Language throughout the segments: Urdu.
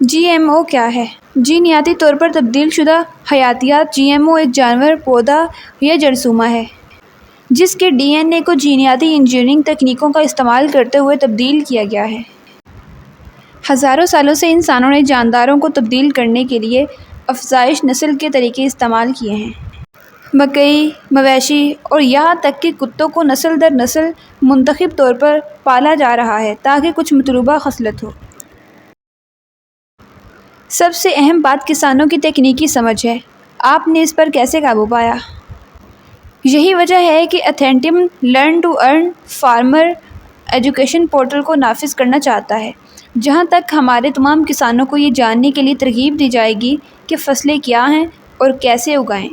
جی ایم او کیا ہے؟ جینیاتی طور پر تبدیل شدہ حیاتیات۔ جی ایم او ایک جانور، پودا یا جراثیم ہے جس کے ڈی این اے کو جینیاتی انجینئرنگ تکنیکوں کا استعمال کرتے ہوئے تبدیل کیا گیا ہے۔ ہزاروں سالوں سے انسانوں نے جانداروں کو تبدیل کرنے کے لیے افزائش نسل کے طریقے استعمال کیے ہیں۔ مکئی، مویشی اور یہاں تک کہ کتوں کو نسل در نسل منتخب طور پر پالا جا رہا ہے تاکہ کچھ مطلوبہ خصلت ہو۔ سب سے اہم بات کسانوں کی تکنیکی سمجھ ہے۔ آپ نے اس پر کیسے قابو پایا؟ یہی وجہ ہے کہ اتھینٹم learn to earn farmer education portal کو نافذ کرنا چاہتا ہے، جہاں تک ہمارے تمام کسانوں کو یہ جاننے کے لیے ترغیب دی جائے گی کہ فصلیں کیا ہیں اور کیسے اگائیں،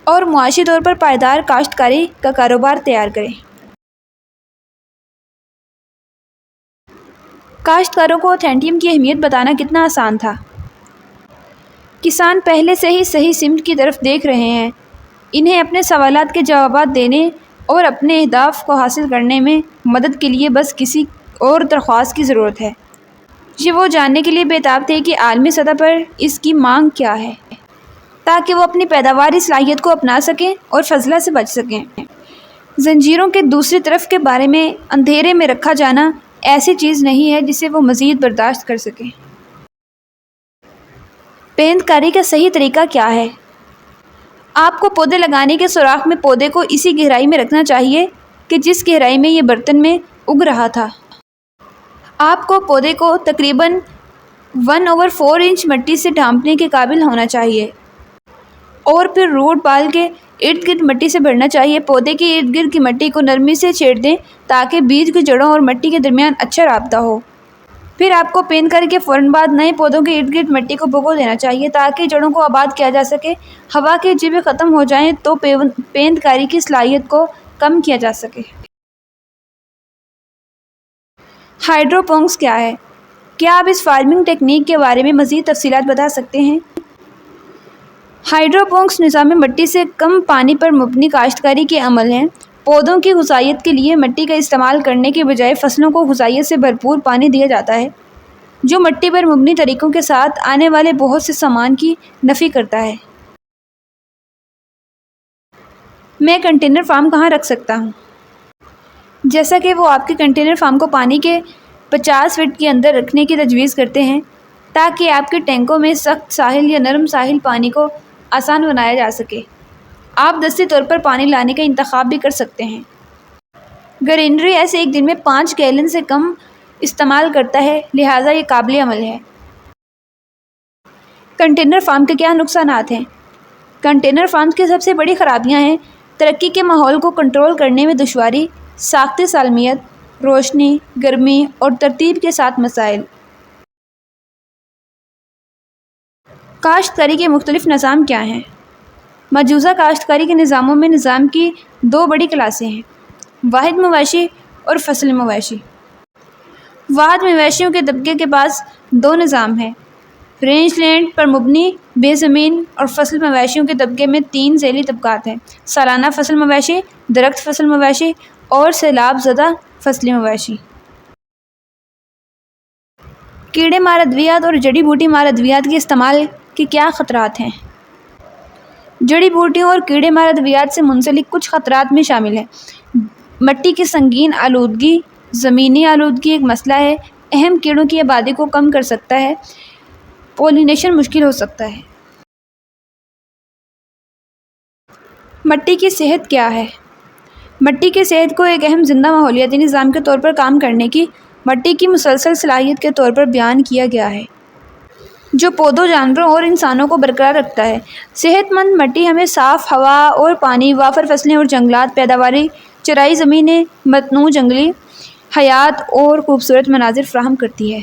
اور معاشی طور پر پائیدار کاشتکاری کا کاروبار تیار کریں۔ کاشتکاروں کو اتھینٹم کی اہمیت بتانا کتنا آسان تھا۔ کسان پہلے سے ہی صحیح سمت کی طرف دیکھ رہے ہیں۔ انہیں اپنے سوالات کے جوابات دینے اور اپنے اہداف کو حاصل کرنے میں مدد کے لیے بس کسی اور درخواست کی ضرورت ہے۔ یہ وہ جاننے کے لیے بےتاب تھے کہ عالمی سطح پر اس کی مانگ کیا ہے، تاکہ وہ اپنی پیداواری صلاحیت کو اپنا سکیں اور فضلہ سے بچ سکیں۔ زنجیروں کے دوسری طرف کے بارے میں اندھیرے میں رکھا جانا ایسی چیز نہیں ہے جسے وہ مزید برداشت کر سکیں۔ پیندکاری کا صحیح طریقہ کیا ہے؟ آپ کو پودے لگانے کے سوراخ میں پودے کو اسی گہرائی میں رکھنا چاہیے کہ جس گہرائی میں یہ برتن میں اگ رہا تھا۔ آپ کو پودے کو تقریباً 1/4 انچ مٹی سے ڈھانپنے کے قابل ہونا چاہیے، اور پھر روٹ بال کے ارد گرد مٹی سے بھرنا چاہیے۔ پودے کے ارد گرد کی مٹی کو نرمی سے چھیڑ دیں تاکہ بیج کی جڑوں اور مٹی کے درمیان اچھا رابطہ ہو۔ پھر آپ کو پیندکاری کے فوراً بعد نئے پودوں کے ارد گرد مٹی کو بھگو دینا چاہیے تاکہ جڑوں کو آباد کیا جا سکے۔ ہوا کے جیوے ختم ہو جائیں تو پیندکاری کی صلاحیت کو کم کیا جا سکے۔ ہائیڈروپونکس کیا ہے؟ کیا آپ اس فارمنگ ٹیکنیک کے بارے میں مزید تفصیلات بتا سکتے ہیں؟ ہائیڈروپونکس نظام مٹی سے کم پانی پر مبنی کاشتکاری کے عمل ہیں۔ پودوں کی غذائیت کے لیے مٹی کا استعمال کرنے کے بجائے فصلوں کو غذائیت سے بھرپور پانی دیا جاتا ہے، جو مٹی پر مبنی طریقوں کے ساتھ آنے والے بہت سے سامان کی نفی کرتا ہے۔ میں کنٹینر فارم کہاں رکھ سکتا ہوں؟ جیسا کہ وہ آپ کے کنٹینر فارم کو پانی کے 50 فٹ کے اندر رکھنے کی تجویز کرتے ہیں تاکہ آپ کے ٹینکوں میں سخت ساحل یا نرم ساحل پانی کو آسان بنایا جا سکے۔ آپ دستی طور پر پانی لانے کا انتخاب بھی کر سکتے ہیں۔ گرینری ایسے ایک دن میں 5 گیلن سے کم استعمال کرتا ہے، لہٰذا یہ قابل عمل ہے۔ کنٹینر فارم کے کیا نقصانات ہیں؟ کنٹینر فارمز کی سب سے بڑی خرابیاں ہیں ترقی کے ماحول کو کنٹرول کرنے میں دشواری، ساختی سالمیت، روشنی، گرمی اور ترتیب کے ساتھ مسائل۔ کاشتکاری کے مختلف نظام کیا ہیں؟ مجوزہ کاشتکاری کے نظاموں میں نظام کی 2 بڑی کلاسیں ہیں: واحد مویشی اور فصل مویشی۔ واحد مویشیوں کے طبقے کے پاس 2 نظام ہیں: رینج لینڈ پر مبنی بے زمین، اور فصل مویشیوں کے طبقے میں 3 ذیلی طبقات ہیں: سالانہ فصل مویشی، درخت فصل مویشی اور سیلاب زدہ فصلی مویشی۔ کیڑے مار ادویات اور جڑی بوٹی مار ادویات کے استعمال کے کیا خطرات ہیں؟ جڑی بوٹیوں اور کیڑے مار ادویات سے منسلک کچھ خطرات میں شامل ہیں: مٹی کی سنگین آلودگی۔ زمینی آلودگی ایک مسئلہ ہے، اہم کیڑوں کی آبادی کو کم کر سکتا ہے، پولینیشن مشکل ہو سکتا ہے۔ مٹی کی صحت کیا ہے؟ مٹی کی صحت کو ایک اہم زندہ ماحولیاتی نظام کے طور پر کام کرنے کی مٹی کی مسلسل صلاحیت کے طور پر بیان کیا گیا ہے، جو پودوں، جانوروں اور انسانوں کو برقرار رکھتا ہے۔ صحت مند مٹی ہمیں صاف ہوا اور پانی، وافر فصلیں اور جنگلات، پیداواری چرائی زمینیں، متنوع جنگلی حیات اور خوبصورت مناظر فراہم کرتی ہے۔